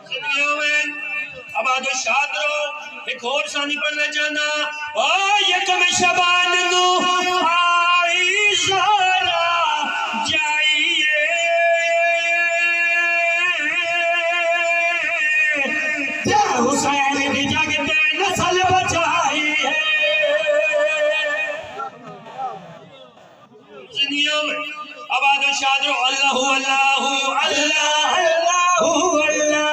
अब आदो शाद रहो एक और सानी पढ़ना चाहना ओ यकम शबान नु आई ज़रा जाइए या हुसैन दी जगते नस्ल बचाइए दुनिया में अब आदो शाद रहो अल्लाहु अल्लाहु अल्लाह अल्लाहु अल्लाह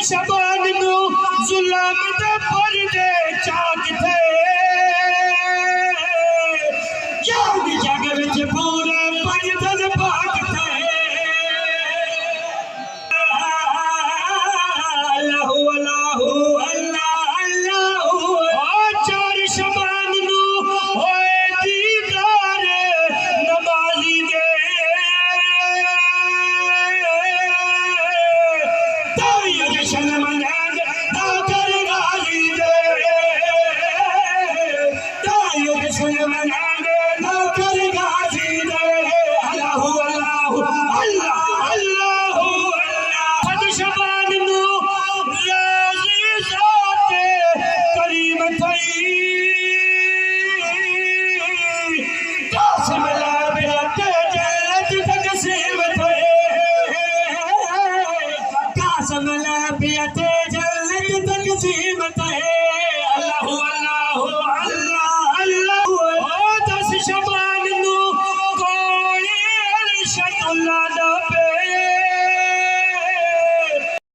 शबान नु जुल्म दे पर्दे चाक थे याद जग विच पूरे पंजन पाक थे अल्लाहु अल्लाहु अल्लाह अल्लाहु ओ चार शबान नु होए दीदार नमाजी दे ताई जशन मनाग ताकर गाजी दे ताई जशन मनाग ताकर गाजी दे अल्लाहु अल्लाहु अल्लाह अल्लाहु अल्लाह फद शबान नु राज़ी ज़ाते करीम थई कासिम ला बिरते जन्नत तकसीम थई कासिम ला बिरते जन्नत तकसीम